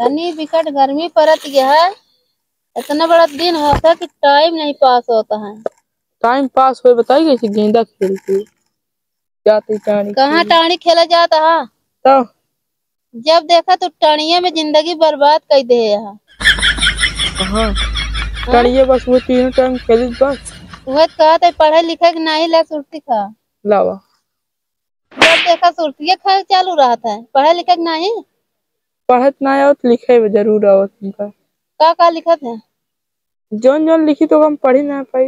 धनी विकट गर्मी पड़त है। इतना बड़ा दिन होता कि टाइम नहीं पास होता है। टाइम पास हो बताई कैसे गेंदा खेलती जाती टाणी कहाँ टाणी खेला जाता है। तो जब देखा तो टाणिया में जिंदगी बर्बाद कर दे है। हाँ टाणिया बस वो तीनों टाइम खेली बस। वह कहा था पढ़े लिखे कि नहीं ला सुर्ती खा लावा जब देखा सुर्ती खा चालू रहा था। पढ़े लिखे कि नहीं पढ़त ना आवत लिखे जरूर आवत उनका का लिखा था। जौन जौन लिखी तो हम पढ़ी ना पाई।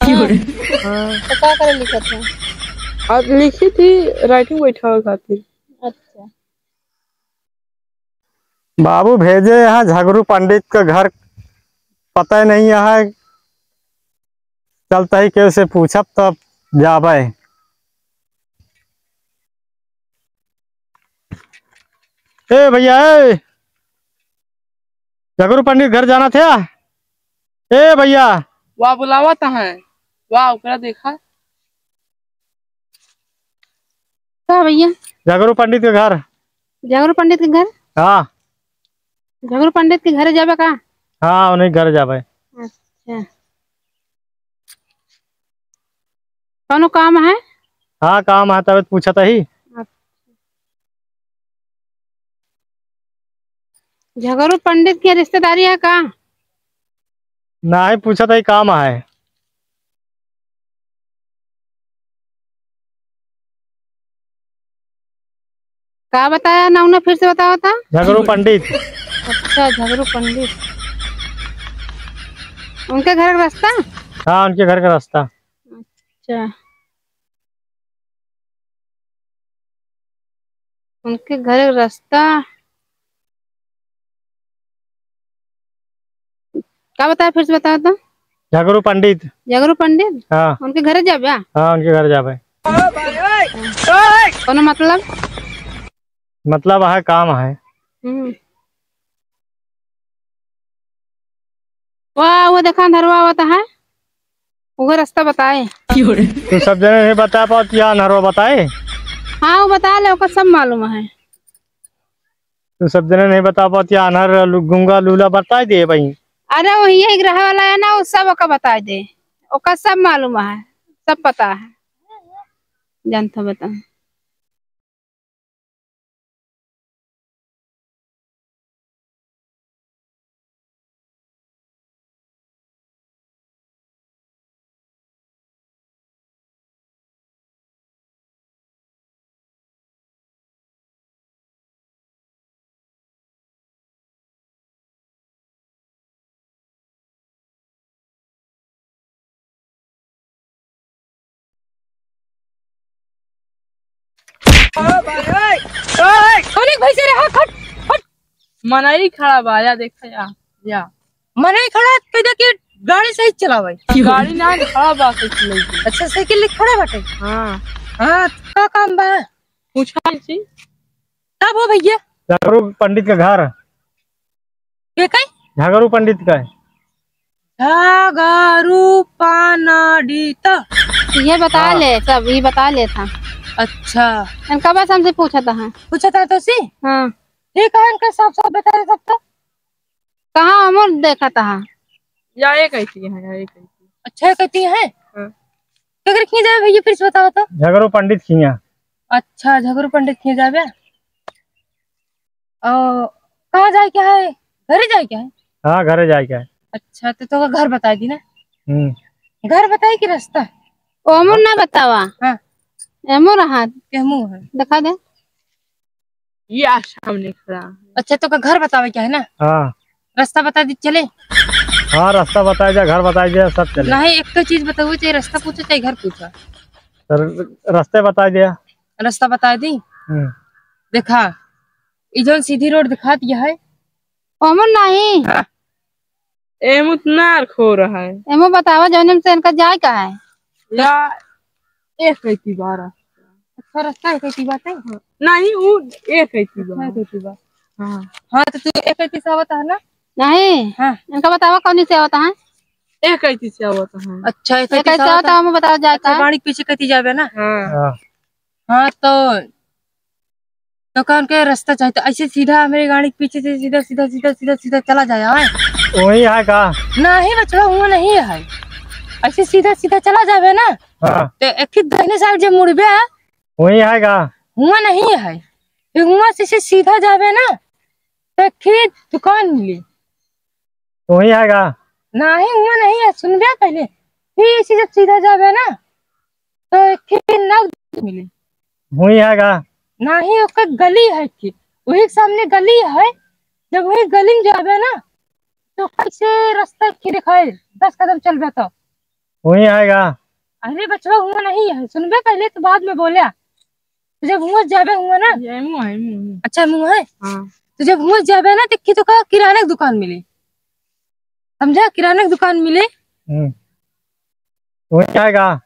हाँ। तो का करे लिखा था। और लिखी थी राइटिंग बैठा खातिर। अच्छा बाबू भेजे यहाँ झगरू पंडित का घर पता नहीं यहाँ चलता ही कैसे पूछब तब जाबे। ए भैया झगरू पंडित घर जाना था। ए भैया वाह बुलावा है वाह ओकरा देखा का भैया झगरू पंडित के घर। झगरू पंडित के घर। हाँ झगरू पंडित के घर जाबे का। हाँ उन्हीं घर जाबे। अच्छा कौनो काम है। हाँ काम है तब पूछा था ही। झगरू पंडित की रिश्तेदारी है का। ना ही पूछा था ही काम है। का बताया ना उन्हें फिर से बताओ था। झगरू पंडित। अच्छा झगरू पंडित उनके घर का रास्ता। हाँ उनके घर का रास्ता। अच्छा उनके घर का रास्ता क्या बताया फिर से बताओ तो। झगरू पंडित। झगरू पंडित हाँ उनके घर जाबे। हाँ उनके घर जाबे। कोनो मतलब है काम है। वाह वो देखा अंधरवा होता है वो रास्ता बताए। तो सब जने नहीं बता पाओ क्या नरवा बताए। हाँ वो बता ले उसका सब मालूम है। तो सब जने नहीं बता पाओ क्या अनहर गुंगा लूला बता दिए भाई। अरे वो यही ग्रह वाला है ना वो सब ओका बता दे। ओका सब मालूम है सब पता है जानता बता। मनाई खड़ा बा या देखा या मनाई खड़ा पैदा के गाड़ी सही चलावे। गाड़ी ना खड़ा बा साइकिल। अच्छा साइकिल ले खड़ा बाटे। हाँ हाँ का काम बा पूछा सी कब हो भैया। झगरू पंडित का घर। के कई झगरू पंडित का है। झगरू पंडित ये बता ले सब ये बता ले था। अच्छा इनका बस हमसे पूछा था। पूछा था तो सी। हाँ ठीक है इनका सब सब बता दे सब तो। कहाँ अमर देखा था। या एक ऐसी है या एक ऐसी। अच्छा कहती है। हाँ। क्या खींच जाए भैया फिर से बताओ तो। झगरू पंडित खिया। अच्छा झगरू पंडित खींच जाए कहाँ जाए क्या है घर जाए क्या है। हाँ घरे जाए क्या है। अच्छा तो घर बता दी ना। घर बताए कि रास्ता अमर ना बतावा। हाँ एमो रहा केमू है दिखा दे। ये सामने खड़ा। अच्छा तो का घर बतावे क्या है ना। हाँ रास्ता बता दी चले। हाँ रास्ता बताया जाए घर बताया जाए सब चले। नहीं एक तो चीज बताओ चाहे रास्ता पूछो चाहे घर पूछा। रास्ते बता दिया। रास्ता बता दी। देखा इधर सीधी रोड दिखा दिया है। अमर नहीं एम उतना खो रहा है। एमो बतावा जौन से इनका जाए का है। या एक कैसी बार अच्छा रास्ता है कैसी बात है। नहीं वो एक कैसी बात। हाँ हाँ तो तू एक कैसी से बता है ना। नहीं हाँ इनका बतावा कौन से होता है। एक कैसी से होता है। अच्छा एक कैसे होता है हमें बताओ जाए का। गाड़ी पीछे कैसी जावे ना। हाँ हाँ तो तो कौन के रास्ता चाहिए तो ऐसे सीधा मेरी गाड़ी के पीछे से सीधा सीधा सीधा सीधा सीधा चला जाए वही है का? नहीं बचवा हुआ नहीं है, ऐसे सीधा सीधा चला जावे ना हाँ तो एक दाहिने साइड जब मुड़बे वही है का? हुआ नहीं है, फिर हुआ से सीधा जावे ना तो एक दुकान मिली। वही है का? नहीं हुआ नहीं है, सुन बे पहले, फिर इसी जब सीधा जावे ना तो एक नव मिली। वही है का? नहीं उसका गली है कि वही के सामने गली है, जब वही गली में जावे ना तो कैसे रास्ता की दिखाए 10 कदम चल बे तो। वही है का? अरे बचवा हुआ नहीं है, सुनबे पहले तो बाद में बोलिया। तो जब हुआ जावे हुआ ना, अच्छा मुँह है हाँ। तो जब हुआ जावे ना तो का किराने की दुकान मिली, समझा, किराने की दुकान मिली। वही है का?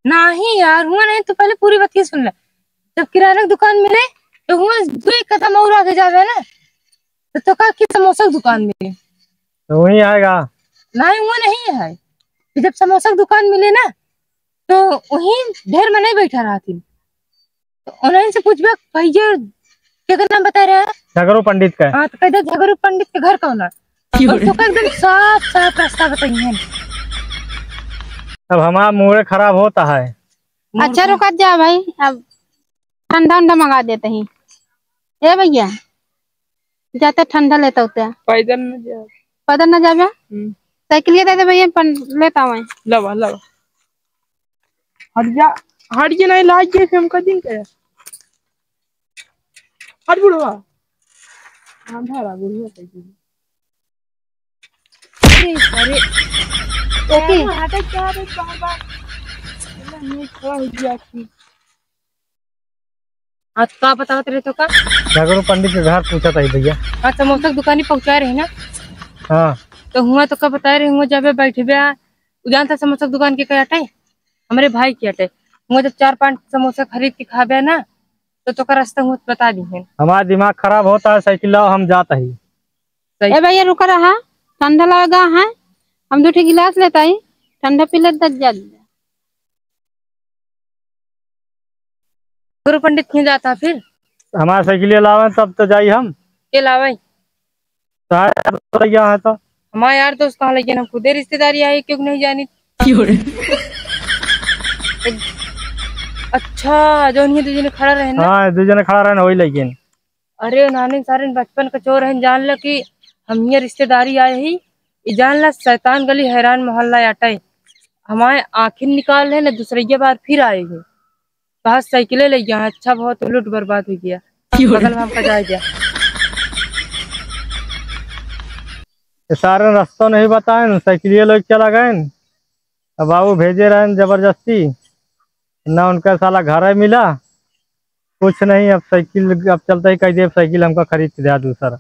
नहीं यार हुआ नहीं, तो पहले पूरी बात सुन ले। जब किराने की दुकान मिले तो हुआ 2 कदम और आगे जावे ना तो का की समोसा की दुकान मिली। तो वही है का? नहीं हुआ नहीं है, जब समोसा की दुकान मिले ना तो वहीं ढेर में नहीं बैठा रहा थी, तो ऑनलाइन से पूछबे भैया क्या नाम बता रहा है, झगड़ू पंडित का? हाँ तो कहते झगड़ू पंडित के घर कौन है, और तो एकदम साफ साफ रास्ता बताइए। अब हमारा मूड खराब होता है। अच्छा रुका जा भाई, अब ठंडा उंडा मंगा देते हैं। ए भैया जाते ठंडा लेता होता पैदल न जा। पैदल न जावे, साइकिल दे दे भैया, लेता हूँ। लवा लवा हट जा नहीं लाज के हम का दिन के हट बुढ़वा अंधारा बुढ़वा कैसे अरे ओके हटा क्या रे बाबा नहीं खड़ा हो गया कि आज का बतावत रहे तो का झगड़ू पंडित के घर पूछा था भैया। आज समोसा की दुकान पहुंचा रहे ना, हाँ तो हुआ तो का बता रहे हुआ जब बैठे उजान था समोसा की दुकान के कई अटे हमारे भाई की अटे हुआ, जब 4-5 समोसा खरीद के खाबे ना तो का रास्ता हुआ बता दी है। हमारा दिमाग खराब होता है, साइकिल लाओ हम जाता ही। ए भैया रुका रहा, ठंडा लगा है, हम 2 गिलास लेता ही, ठंडा पी ले जा। गुरु पंडित क्यों जाता फिर, हमारा साइकिल लावे तब तो जाई हम। के लावे है तो हमारे यार दोस्त कहाँ लगे, हम खुदे रिश्तेदारी आई क्यों नहीं जानी। अच्छा जो नहीं 2 जने खड़ा रहे ना, हाँ 2 जने खड़ा रहे वही लेकिन। अरे नानी सारे बचपन का चोर है, जान ल कि हम ये रिश्तेदारी आए ही, जान ला शैतान गली हैरान मोहल्ला अटे हमारे आखिर निकाल है ना, दूसरी बार फिर आए हैं बाहर साइकिलें ले गया। अच्छा बहुत लूट बर्बाद हो गया, बगल में हमका जा गया। सारे रास्ता नहीं बताए न, साइकिल लोग चला गए न। अब बाबू भेजे रहे न जबरदस्ती, ना उनका साला घर मिला कुछ नहीं। अब साइकिल अब चलता ही कह दे साइकिल हमको खरीद के दिया दूसरा।